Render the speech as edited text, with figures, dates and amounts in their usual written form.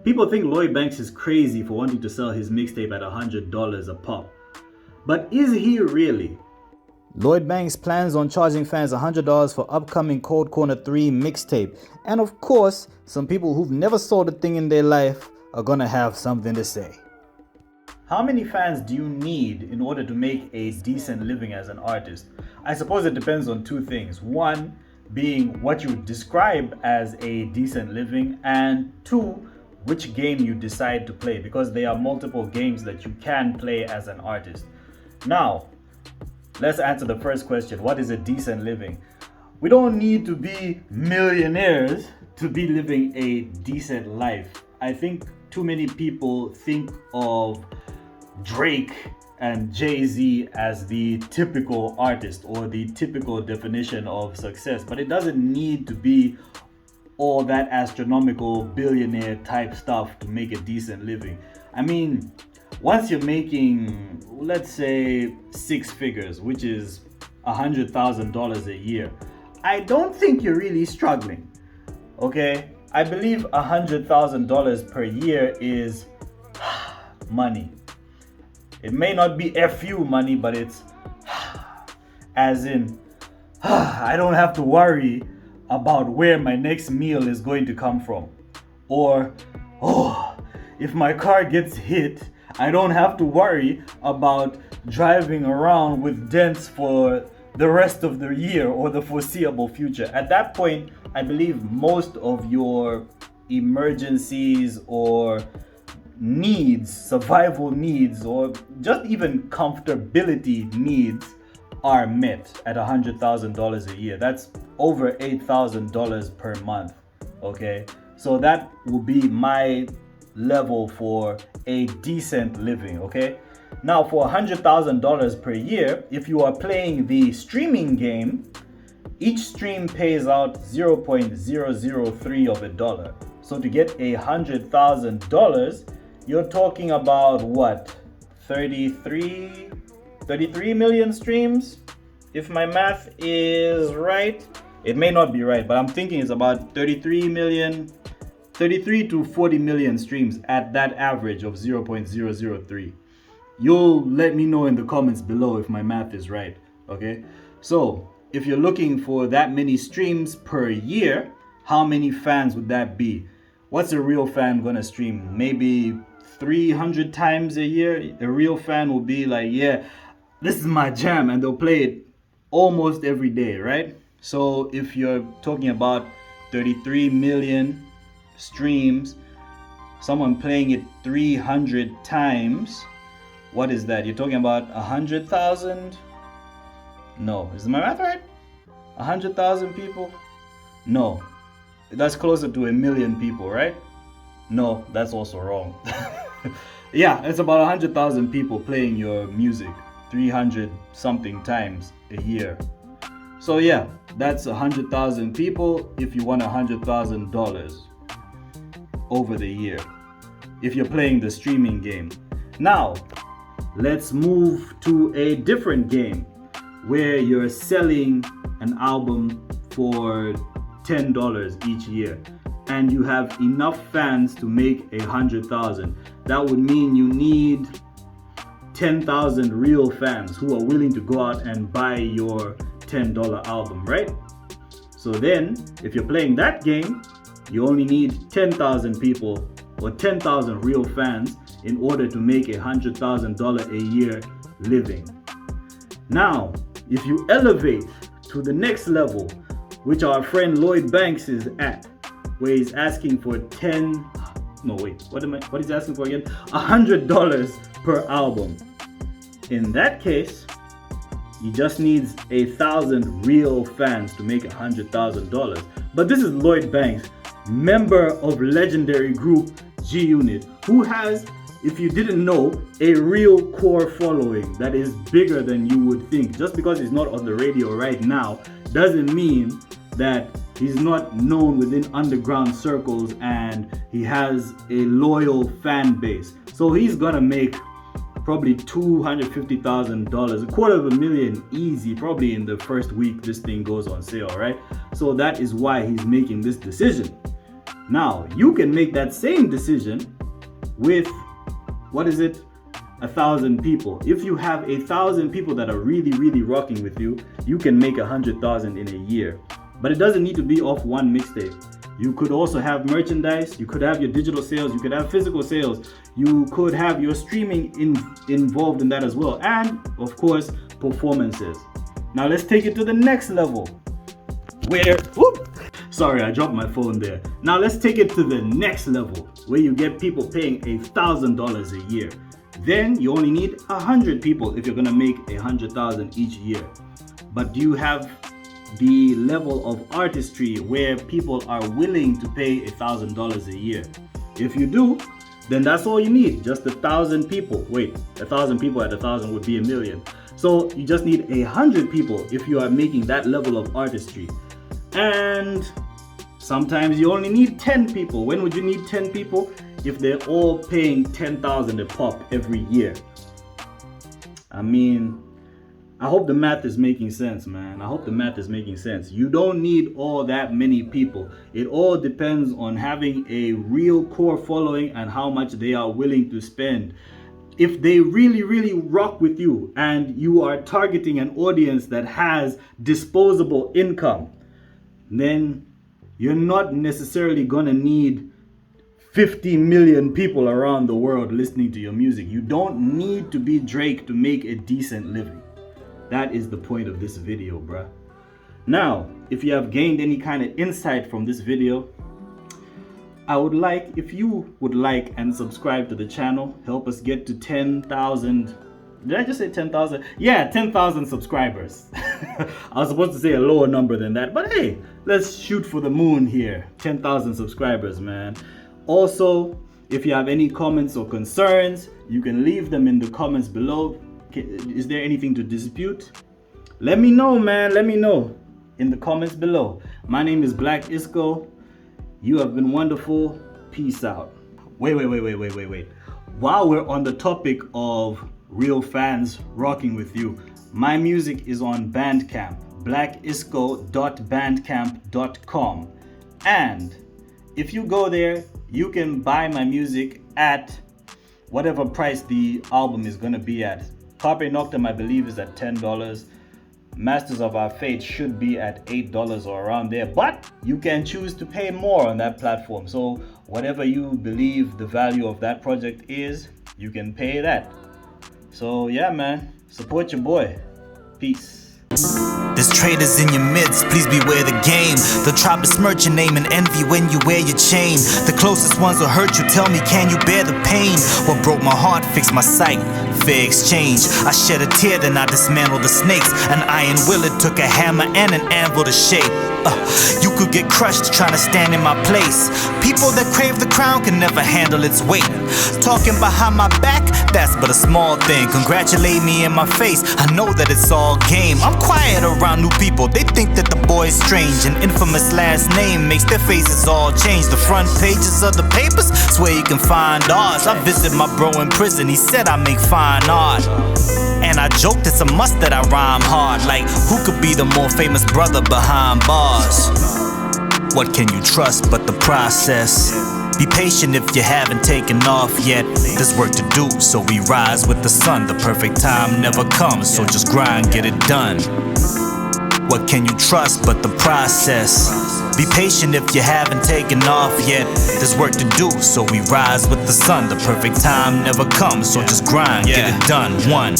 People think Lloyd Banks is crazy for wanting to sell his mixtape at $100 a pop. But is he really? Lloyd Banks plans on charging fans $100 for upcoming Cold Corner 3 mixtape. And of course, some people who've never sold a thing in their life are gonna have something to say. How many fans do you need in order to make a decent living as an artist? I suppose it depends on two things. One being what you describe as a decent living, and two, which game you decide to play, because there are multiple games that you can play as an artist. Now, let's answer the first question. What is a decent living? We don't need to be millionaires to be living a decent life. I think too many people think of Drake and Jay-Z as the typical artist or the typical definition of success, but it doesn't need to be all that astronomical billionaire type stuff to make a decent living. I mean, once you're making, let's say, 6 figures, which is $100,000 a year, I don't think you're really struggling. Okay, I believe $100,000 per year is money. It may not be FU money, but it's as in I don't have to worry about where my next meal is going to come from. Or, if my car gets hit, I don't have to worry about driving around with dents for the rest of the year or the foreseeable future. At that point, I believe most of your emergencies or needs, survival needs, or just even comfortability needs are met at $100,000 a year. That's over $8,000 per month. Okay, so that will be my level for a decent living. Okay, now for $100,000 per year, if you are playing the streaming game, each stream pays out 0.003 of a dollar. So to get $100,000, you're talking about what, 33 million streams, if my math is right. It may not be right, but I'm thinking it's about 33 to 40 million streams at that average of 0.003. You'll let me know in the comments below if my math is right. Okay, so if you're looking for that many streams per year, how many fans would that be? What's a real fan gonna stream? Maybe 300 times a year. A real fan will be like, yeah, this is my jam, and they'll play it almost every day, right? So if you're talking about 33 million streams, someone playing it 300 times, what is that? You're talking about 100,000? No, is my math right? 100,000 people? No, that's closer to 1 million people, right? No, that's also wrong. Yeah, it's about 100,000 people playing your music 300 something times a year. So yeah, that's 100,000 people if you want $100,000 over the year, if you're playing the streaming game. Now, let's move to a different game where you're selling an album for $10 each year, and you have enough fans to make 100,000. That would mean you need 10,000 real fans who are willing to go out and buy your $10 album, right? So then, if you're playing that game, you only need 10,000 people or 10,000 real fans in order to make $100,000 a year living. Now, if you elevate to the next level, which our friend Lloyd Banks is at, where he's asking for what is he asking for again? $100 per album. In that case, he just needs 1,000 real fans to make $100,000. But this is Lloyd Banks, member of legendary group G-Unit, who has, if you didn't know, a real core following that is bigger than you would think. Just because he's not on the radio right now doesn't mean that he's not known within underground circles and he has a loyal fan base. So he's gonna make probably $250,000, $250,000 easy, probably in the first week this thing goes on sale, right? So that is why he's making this decision. Now, you can make that same decision with, 1,000 people. If you have 1,000 people that are really rocking with you, you can make 100,000 in a year. But it doesn't need to be off one mixtape. You could also have merchandise, you could have your digital sales, you could have physical sales, you could have your streaming involved in that as well, and of course, performances. Now let's take it to the next level. Sorry, I dropped my phone there. Now let's take it to the next level, where you get people paying $1,000 a year. Then you only need 100 people if you're gonna make 100,000 each year. But do you have the level of artistry where people are willing to pay $1,000 a year? If you do, then that's all you need, just 1,000 people. 1,000 people at 1,000 would be 1,000,000. So you just need 100 people if you are making that level of artistry. And sometimes you only need 10 people. When would you need 10 people? If they're all paying 10,000 a pop every year. I mean, I hope the math is making sense, man. I hope the math is making sense. You don't need all that many people. It all depends on having a real core following and how much they are willing to spend. If they really rock with you and you are targeting an audience that has disposable income, then you're not necessarily gonna need 50 million people around the world listening to your music. You don't need to be Drake to make a decent living. That is the point of this video, bruh. Now, if you have gained any kind of insight from this video, I would like, if you would like and subscribe to the channel, help us get to 10,000. Did I just say 10,000? Yeah, 10,000 subscribers. I was supposed to say a lower number than that, but hey, let's shoot for the moon here. 10,000 subscribers, man. Also, if you have any comments or concerns, you can leave them in the comments below. Is there anything to dispute? Let me know, man. Let me know in the comments below. My name is Black Isco. You have been wonderful. Peace out. Wait. While we're on the topic of real fans rocking with you, my music is on Bandcamp, blackisco.bandcamp.com. And if you go there, you can buy my music at whatever price the album is gonna be at. Carpe Noctem, I believe, is at $10. Masters of Our Fate should be at $8 or around there, but you can choose to pay more on that platform. So whatever you believe the value of that project is, you can pay that. So yeah, man, support your boy. Peace. There's traitors in your midst, please beware the game. They'll try to besmirch your name and envy when you wear your chain. The closest ones will hurt you, tell me, can you bear the pain? What broke my heart, fixed my sight, fair exchange. I shed a tear, then I dismantled the snakes. An iron will, it took a hammer and an anvil to shape. You could get crushed trying to stand in my place. People that crave the crown can never handle its weight. Talking behind my back, that's but a small thing. Congratulate me in my face, I know that it's all game. I'm quiet around new people, they think that the boy's strange. An infamous last name makes their faces all change. The front pages of the papers, swear you can find ours. I visit my bro in prison, he said I make fine art. And I joked it's a must that I rhyme hard. Like, who could be the more famous brother behind bars? What can you trust but the process? Be patient if you haven't taken off yet. There's work to do, so we rise with the sun. The perfect time never comes, so just grind, get it done. What can you trust but the process? Be patient if you haven't taken off yet. There's work to do, so we rise with the sun. The perfect time never comes, so just grind, get it done. One.